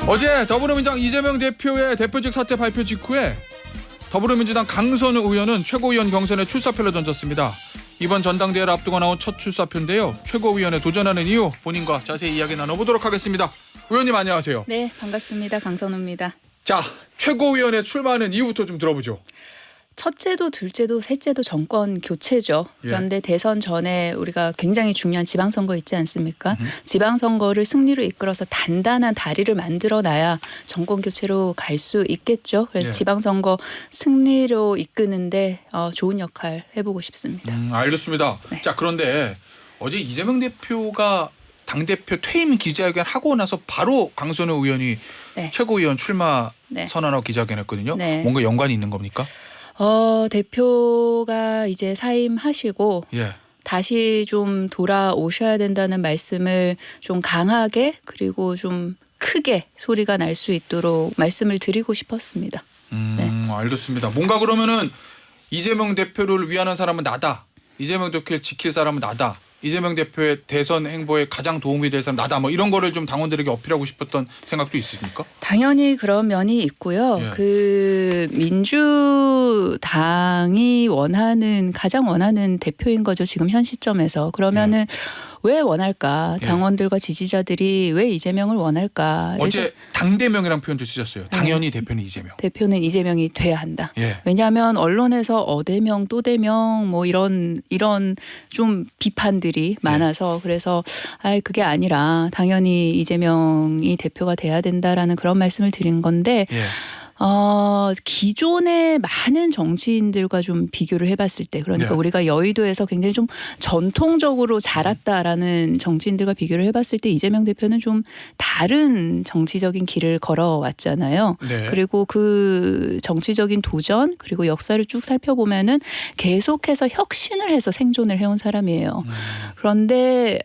어제 더불어민주당 이재명 대표의 대표직 사퇴 발표 직후에 더불어민주당 강선우 의원은 최고위원 경선에 출사표를 던졌습니다. 이번 전당대회를 앞두고 나온 첫 출사표인데요. 최고위원에 도전하는 이유 본인과 자세히 이야기 나눠보도록 하겠습니다. 의원님 안녕하세요. 네, 반갑습니다. 강선우입니다. 자, 최고위원에 출마하는 이유부터 좀 들어보죠. 첫째도 둘째도 셋째도 정권 교체죠. 그런데 대선 전에 우리가 굉장히 중요한 지방선거 있지 않습니까? 지방선거를 승리로 이끌어서 단단한 다리를 만들어놔야 정권 교체로 갈 수 있겠죠. 그래서 지방선거 승리로 이끄는데 좋은 역할 해보고 싶습니다. 알겠습니다. 네. 자, 그런데 어제 이재명 대표가 당대표 퇴임 기자회견 하고 나서 바로 강선우 의원이 네. 최고위원 출마 네. 선언하고 기자회견했거든요. 네. 뭔가 연관이 있는 겁니까? 대표가 이제 사임하시고 다시 좀 돌아오셔야 된다는 말씀을 좀 강하게 그리고 좀 크게 소리가 날 수 있도록 말씀을 드리고 싶었습니다. 네. 알겠습니다. 뭔가 그러면은 이재명 대표를 위하는 사람은 나다. 이재명 대표를 지킬 사람은 나다. 이재명 대표의 대선 행보에 가장 도움이 될 사람 나다. 뭐 이런 거를 좀 당원들에게 어필하고 싶었던 생각도 있습니까? 당연히 그런 면이 있고요. 그 민주당이 가장 원하는 대표인 거죠. 지금 현 시점에서. 그러면은 왜 원할까? 당원들과 지지자들이 왜 이재명을 원할까? 어제 당대명이라는 표현도 쓰셨어요. 당연히 대표는 이재명. 대표는 이재명이 돼야 한다. 왜냐하면 언론에서 어대명 또대명 뭐 이런 좀 비판들이 많아서 그래서 그게 아니라 당연히 이재명이 대표가 돼야 된다라는 그런 말씀을 드린 건데 기존의 많은 정치인들과 좀 비교를 해봤을 때 그러니까 우리가 여의도에서 굉장히 좀 전통적으로 자랐다라는 정치인들과 비교를 해봤을 때 이재명 대표는 좀 다른 정치적인 길을 걸어왔잖아요. 그리고 그 정치적인 도전 그리고 역사를 쭉 살펴보면은 계속해서 혁신을 해서 생존을 해온 사람이에요. 그런데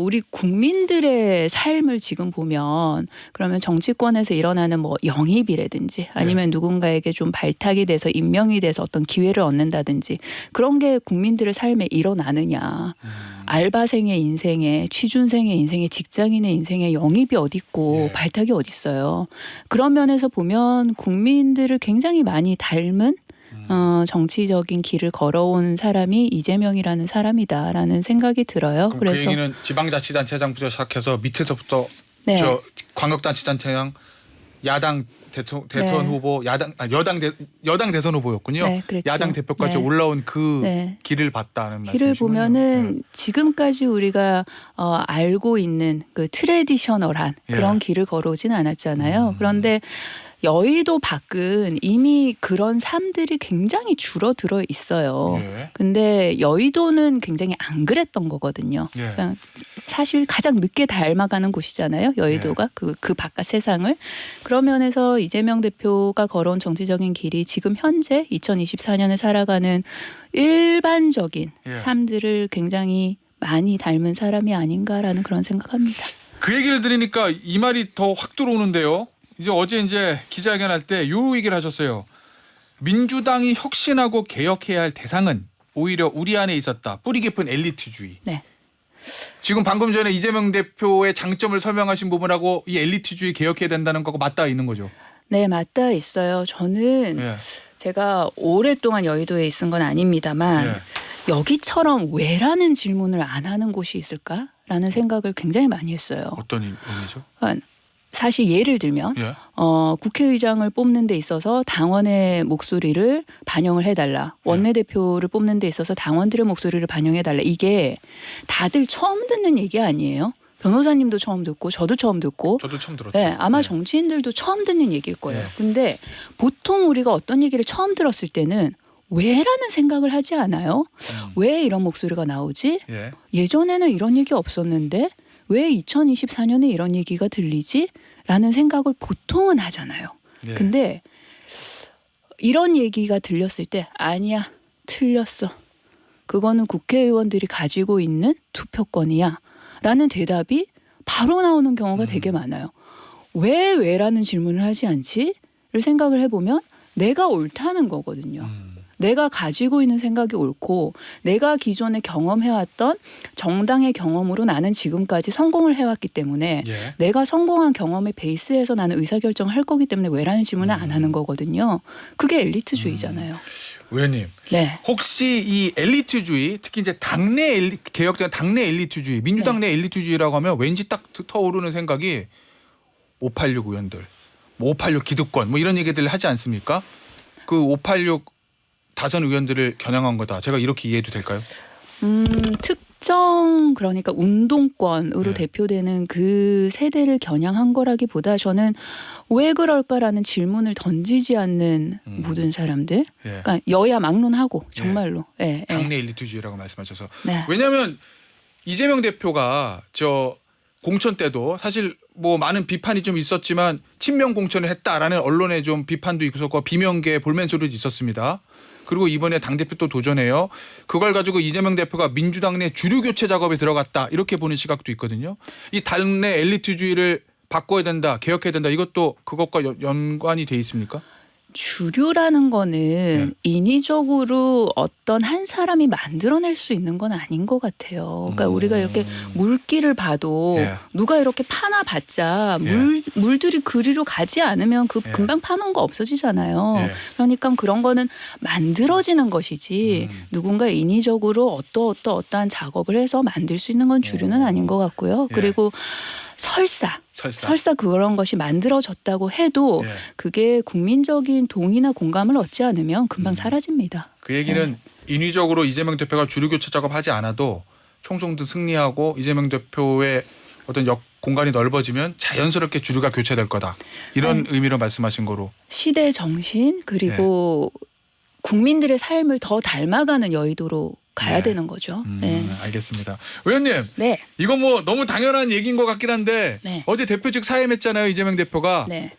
우리 국민들의 삶을 지금 보면 그러면 정치권에서 일어나는 뭐 영입이라든지 아니면 누군가에게 좀 발탁이 돼서 임명이 돼서 어떤 기회를 얻는다든지 그런 게 국민들의 삶에 일어나느냐. 알바생의 인생에 취준생의 인생에 직장인의 인생에 영입이 어디 있고 발탁이 어디 있어요. 그런 면에서 보면 국민들을 굉장히 많이 닮은 정치적인 길을 걸어온 사람이 이재명이라는 사람이다라는 생각이 들어요. 그래서 그 얘기는 지방자치단체장부터 시작해서 밑에서부터 저 광역단체장장 야당 대선 후보 여당 대선 후보였군요. 야당 대표까지 올라온 그 길을 봤다는 말씀이시군요. 길을 보면은 지금까지 우리가 알고 있는 그 트레디셔널한 그런 길을 걸어오진 않았잖아요. 그런데 여의도 밖은 이미 그런 삶들이 굉장히 줄어들어 있어요. 근데 여의도는 굉장히 안 그랬던 거거든요. 사실 가장 늦게 닮아가는 곳이잖아요. 여의도가 그 바깥 세상을. 그런 면에서 이재명 대표가 걸어온 정치적인 길이 지금 현재 2024년을 살아가는 일반적인 삶들을 굉장히 많이 닮은 사람이 아닌가라는 그런 생각합니다. 그 얘기를 들으니까 이 말이 더 확 들어오는데요. 어제 기자회견할 때 요 얘기를 하셨어요. 민주당이 혁신하고 개혁해야 할 대상은 오히려 우리 안에 있었다. 뿌리 깊은 엘리트주의. 지금 방금 전에 이재명 대표의 장점을 설명하신 부분하고 이 엘리트주의 개혁해야 된다는 거하고 맞닿아 있는 거죠. 네, 맞닿아 있어요. 저는 제가 오랫동안 여의도에 있은 건 아닙니다만 여기처럼 왜라는 질문을 안 하는 곳이 있을까라는 생각을 굉장히 많이 했어요. 어떤 의미죠? 사실 예를 들면 국회의장을 뽑는 데 있어서 당원의 목소리를 반영을 해달라. 원내대표를 뽑는 데 있어서 당원들의 목소리를 반영해달라. 이게 다들 처음 듣는 얘기 아니에요? 변호사님도 처음 듣고 저도 처음 듣고 저도 처음 들었죠. 아마 정치인들도 처음 듣는 얘기일 거예요. 근데 보통 우리가 어떤 얘기를 처음 들었을 때는 왜라는 생각을 하지 않아요? 왜 이런 목소리가 나오지? 예전에는 이런 얘기 없었는데 왜 2024년에 이런 얘기가 들리지? 라는 생각을 보통은 하잖아요. 근데 이런 얘기가 들렸을 때 아니야, 틀렸어. 그거는 국회의원들이 가지고 있는 투표권이야. 라는 대답이 바로 나오는 경우가 되게 많아요. 왜라는 질문을 하지 않지? 를 생각을 해보면 내가 옳다는 거거든요. 내가 가지고 있는 생각이 옳고 내가 기존에 경험해왔던 정당의 경험으로 나는 지금까지 성공을 해왔기 때문에 예. 내가 성공한 경험의 베이스에서 나는 의사결정을 할 거기 때문에 왜라는 질문을 안 하는 거거든요. 그게 엘리트주의잖아요. 의원님, 네. 혹시 이 엘리트주의, 특히 이제 개혁된 당내 엘리트주의, 민주당 내 엘리트주의라고 하면 왠지 딱 떠오르는 생각이 586 의원들, 뭐 586 기득권, 뭐 이런 얘기들을 하지 않습니까? 그 586 다선 의원들을 겨냥한 거다. 제가 이렇게 이해해도 될까요? 특정 그러니까 운동권으로 네. 대표되는 그 세대를 겨냥한 거라기보다 저는 왜 그럴까라는 질문을 던지지 않는 모든 사람들. 예. 그러니까 여야 막론하고 정말로. 예. 예. 당내 엘리트주의라고 말씀하셔서. 네. 왜냐하면 이재명 대표가 저 공천 때도 사실 뭐 많은 비판이 좀 있었지만 친명 공천을 했다라는 언론의 좀 비판도 있었고 비명계 볼멘소리도 있었습니다. 그리고 이번에 당대표 또 도전해요. 그걸 가지고 이재명 대표가 민주당 내 주류 교체 작업에 들어갔다. 이렇게 보는 시각도 있거든요. 이 당내 엘리트주의를 바꿔야 된다. 개혁해야 된다. 이것도 그것과 연관이 돼 있습니까? 주류라는 거는 인위적으로 어떤 한 사람이 만들어낼 수 있는 건 아닌 것 같아요. 그러니까 우리가 이렇게 물길을 봐도 예. 누가 이렇게 파놔봤자 예. 물들이 그리로 가지 않으면 그 예. 금방 파놓은 거 없어지잖아요. 예. 그러니까 그런 거는 만들어지는 것이지 누군가 인위적으로 어떠한 작업을 해서 만들 수 있는 건 주류는 아닌 것 같고요. 예. 그리고 설사 그런 것이 만들어졌다고 해도 예. 그게 국민적인 동의나 공감을 얻지 않으면 금방 사라집니다. 그 얘기는 인위적으로 이재명 대표가 주류 교체 작업하지 않아도 총선도 승리하고 이재명 대표의 어떤 공간이 넓어지면 자연스럽게 주류가 교체될 거다. 이런 의미로 말씀하신 거로. 시대 정신 그리고 국민들의 삶을 더 닮아가는 여의도로 가야 되는 거죠. 네. 알겠습니다. 의원님, 네. 이거 뭐 너무 당연한 얘기인 것 같긴 한데 네. 어제 대표직 사임했잖아요. 이재명 대표가. 네.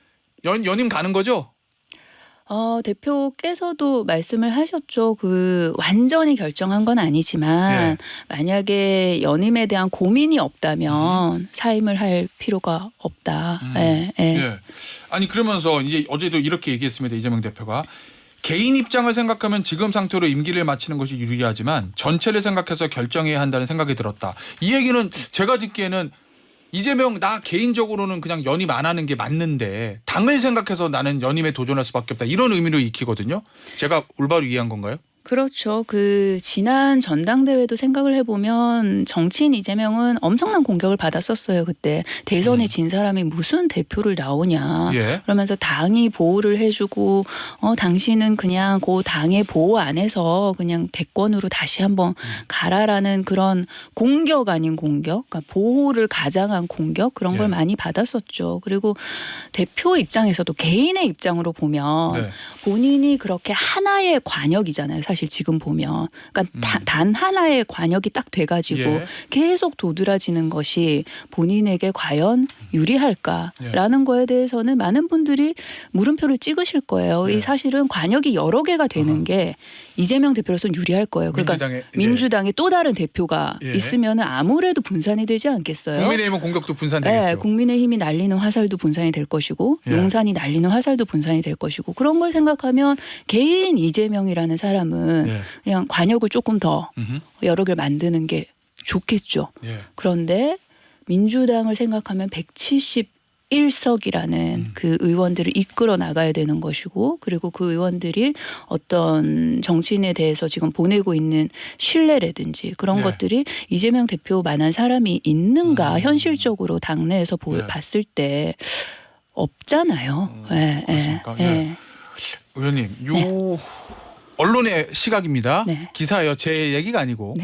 연임 가는 거죠? 대표께서도 말씀을 하셨죠. 그 완전히 결정한 건 아니지만 만약에 연임에 대한 고민이 없다면 사임을 할 필요가 없다. 예. 아니 그러면서 이제 어제도 이렇게 얘기했습니다. 이재명 대표가. 개인 입장을 생각하면 지금 상태로 임기를 마치는 것이 유리하지만 전체를 생각해서 결정해야 한다는 생각이 들었다. 이 얘기는 제가 듣기에는 이재명 나 개인적으로는 그냥 연임 안 하는 게 맞는데 당을 생각해서 나는 연임에 도전할 수밖에 없다. 이런 의미로 익히거든요. 제가 올바로 이해한 건가요? 그렇죠. 그 지난 전당대회도 생각을 해보면 정치인 이재명은 엄청난 공격을 받았었어요. 그때 대선에 진 사람이 무슨 대표를 나오냐. 예. 그러면서 당이 보호를 해주고 당신은 그냥 그 당의 보호 안에서 그냥 대권으로 다시 한번 가라라는 그런 공격 아닌 공격, 그러니까 보호를 가장한 공격 그런 걸 많이 받았었죠. 그리고 대표 입장에서도 개인의 입장으로 보면 본인이 그렇게 하나의 관역이잖아요. 사실 지금 보면 그러니까 단 하나의 관역이 딱 돼가지고 계속 도드라지는 것이 본인에게 과연 유리할까라는 거에 대해서는 많은 분들이 물음표를 찍으실 거예요. 이 사실은 관역이 여러 개가 되는 게 이재명 대표로서는 유리할 거예요. 그러니까 민주당에 또 다른 대표가 있으면 아무래도 분산이 되지 않겠어요. 국민의힘은 공격도 분산되겠죠. 네, 국민의힘이 날리는 화살도 분산이 될 것이고 용산이 날리는 화살도 분산이 될 것이고 그런 걸 생각하면 개인 이재명이라는 사람은 그냥 관역을 조금 더 여러 개를 만드는 게 좋겠죠. 그런데 민주당을 생각하면 171석이라는 그 의원들을 이끌어 나가야 되는 것이고 그리고 그 의원들이 어떤 정치인에 대해서 지금 보내고 있는 신뢰라든지 그런 것들이 이재명 대표만한 사람이 있는가 현실적으로 당내에서 봤을 때 없잖아요. 그렇습니까? 의원님, 언론의 시각입니다. 기사예요. 제 얘기가 아니고.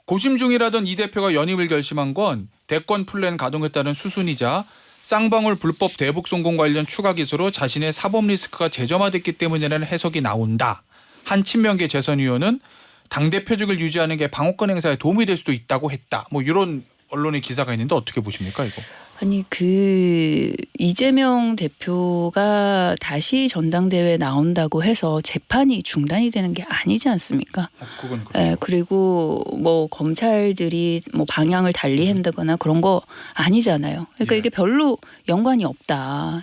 고심 중이라던 이 대표가 연임을 결심한 건 대권 플랜 가동에 따른 수순이자 쌍방울 불법 대북 송금 관련 추가 기소로 자신의 사법 리스크가 재점화됐기 때문이라는 해석이 나온다. 한 친명계 재선위원은 당대표직을 유지하는 게 방어권 행사에 도움이 될 수도 있다고 했다. 뭐 이런 언론의 기사가 있는데 어떻게 보십니까 이거? 아니 이재명 대표가 다시 전당대회에 나온다고 해서 재판이 중단이 되는 게 아니지 않습니까? 그건 그렇죠. 예, 그리고 뭐 검찰들이 뭐 방향을 달리 한다거나 그런 거 아니잖아요. 그러니까 예. 이게 별로 연관이 없다.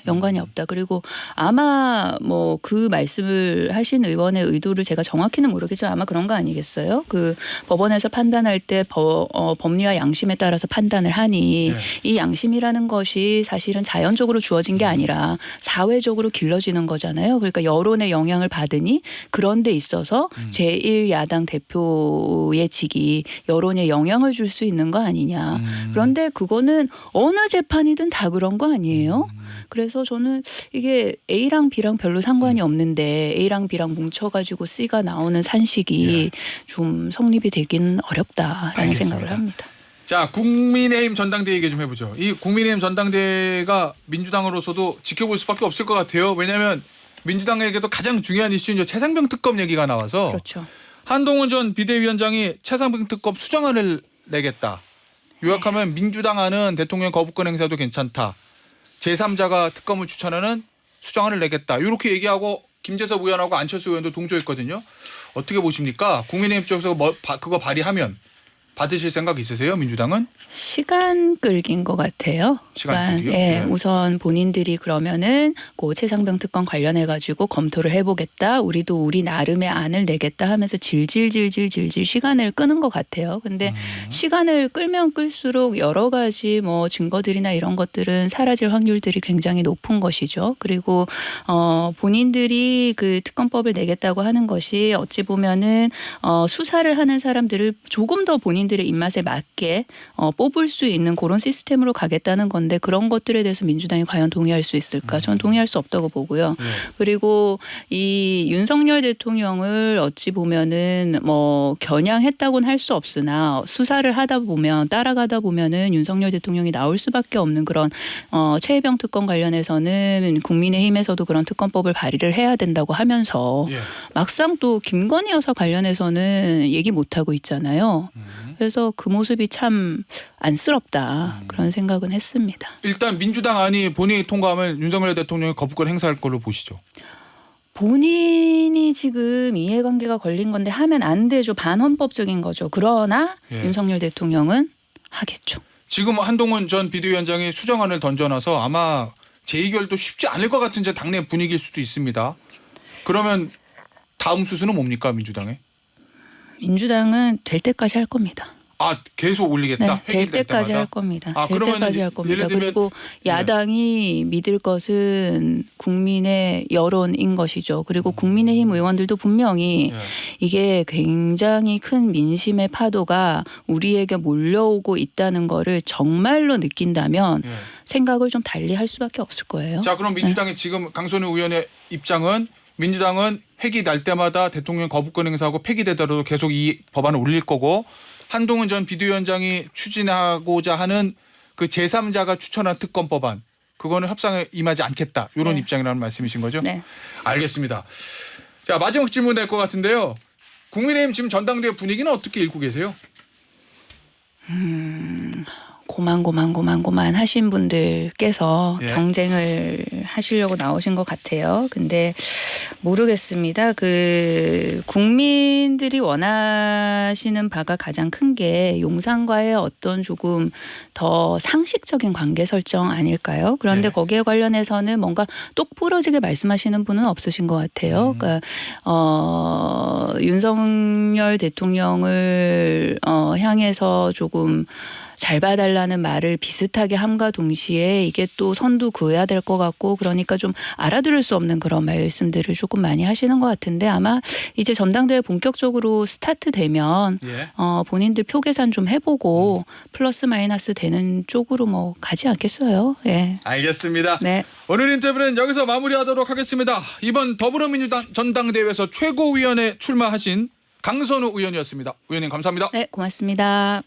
그리고 아마 뭐 그 말씀을 하신 의원의 의도를 제가 정확히는 모르겠지만 아마 그런 거 아니겠어요? 그 법원에서 판단할 때 법리와 양심에 따라서 판단을 하니 예. 이 양심이라는 것이 사실은 자연적으로 주어진 게 아니라 사회적으로 길러지는 거잖아요. 그러니까 여론의 영향을 받으니 그런 데 있어서 제1야당 대표의 직이 여론에 영향을 줄 수 있는 거 아니냐. 그런데 그거는 어느 재판이든 다 그런 거 아니에요? 그래서 저는 이게 A랑 B랑 별로 상관이 없는데 A랑 B랑 뭉쳐가지고 C가 나오는 산식이 좀 성립이 되기는 어렵다라는 알겠습니다. 생각을 합니다. 자, 국민의힘 전당대회 얘기 좀 해보죠. 이 국민의힘 전당대회가 민주당으로서도 지켜볼 수밖에 없을 것 같아요. 왜냐하면 민주당에게도 가장 중요한 이슈는 최상병 특검 얘기가 나와서 그렇죠. 한동훈 전 비대위원장이 최상병 특검 수정안을 내겠다. 요약하면 민주당안은 대통령 거부권 행사도 괜찮다. 제3자가 특검을 추천하는 수정안을 내겠다. 이렇게 얘기하고 김재섭 의원하고 안철수 의원도 동조했거든요. 어떻게 보십니까? 국민의힘 쪽에서 그거 발의하면 받으실 생각 있으세요? 민주당은? 시간 끌기인 것 같아요. 시간 끌기요? 예, 네. 우선 본인들이 그러면은 그 최상병 특검 관련해 가지고 검토를 해보겠다. 우리도 우리 나름의 안을 내겠다 하면서 질질 시간을 끄는 것 같아요. 근데 시간을 끌면 끌수록 여러 가지 뭐 증거들이나 이런 것들은 사라질 확률들이 굉장히 높은 것이죠. 그리고 본인들이 그 특검법을 내겠다고 하는 것이 어찌 보면은 수사를 하는 사람들을 조금 더 본인들의 입맛에 맞게 뽑을 수 있는 그런 시스템으로 가겠다는 건데 그런 것들에 대해서 민주당이 과연 동의할 수 있을까? 저는 동의할 수 없다고 보고요. 그리고 이 윤석열 대통령을 어찌 보면은 뭐 겨냥했다고는 할 수 없으나 수사를 하다 보면 따라가다 보면은 윤석열 대통령이 나올 수밖에 없는 그런 최혜병 특검 관련해서는 국민의힘에서도 그런 특검법을 발의를 해야 된다고 하면서 막상 또 김건희 여사 관련해서는 얘기 못 하고 있잖아요. 그래서 그 모습이 참 안쓰럽다 그런 생각은 했습니다. 일단 민주당 안이 본회의 통과하면 윤석열 대통령이 거부권 행사할 걸로 보시죠. 본인이 지금 이해관계가 걸린 건데 하면 안 되죠. 반헌법적인 거죠. 그러나 윤석열 대통령은 하겠죠. 지금 한동훈 전 비대위원장이 수정안을 던져놔서 아마 재의결도 쉽지 않을 것 같은 당내 분위기일 수도 있습니다. 그러면 다음 수순은 뭡니까 민주당에? 민주당은 될 때까지 할 겁니다. 아, 계속 올리겠다? 네, 될 때까지 할 겁니다. 될 때까지 할 겁니다. 그리고 야당이 믿을 것은 국민의 여론인 것이죠. 그리고 국민의힘 의원들도 분명히 이게 굉장히 큰 민심의 파도가 우리에게 몰려오고 있다는 거를 정말로 느낀다면 생각을 좀 달리 할 수밖에 없을 거예요. 자, 그럼 민주당의 지금 강선우 의원의 입장은 민주당은 회기 날 때마다 대통령 거부권 행사하고 폐기되더라도 계속 이 법안을 올릴 거고 한동훈 전 비대위원장이 추진하고자 하는 그 제3자가 추천한 특검 법안 그거는 협상에 임하지 않겠다. 이런 입장이라는 말씀이신 거죠? 네. 알겠습니다. 자, 마지막 질문 될 것 같은데요. 국민의힘 지금 전당대회 분위기는 어떻게 읽고 계세요? 고만 하신 분들께서 예. 경쟁을 하시려고 나오신 것 같아요. 근데 모르겠습니다. 그 국민들이 원하시는 바가 가장 큰 게 용산과의 어떤 조금 더 상식적인 관계 설정 아닐까요? 그런데 예. 거기에 관련해서는 뭔가 똑부러지게 말씀하시는 분은 없으신 것 같아요. 그러니까 윤석열 대통령을 향해서 조금 잘 봐달라는 말을 비슷하게 함과 동시에 이게 또 선도 그어야 될 것 같고 그러니까 좀 알아들을 수 없는 그런 말씀들을 조금 많이 하시는 것 같은데 아마 이제 전당대회 본격적으로 스타트되면 본인들 표 계산 좀 해보고 플러스 마이너스 되는 쪽으로 뭐 가지 않겠어요. 예. 알겠습니다. 네. 오늘 인터뷰는 여기서 마무리하도록 하겠습니다. 이번 더불어민주당 전당대회에서 최고위원에 출마하신 강선우 의원이었습니다. 의원님 감사합니다. 네, 고맙습니다.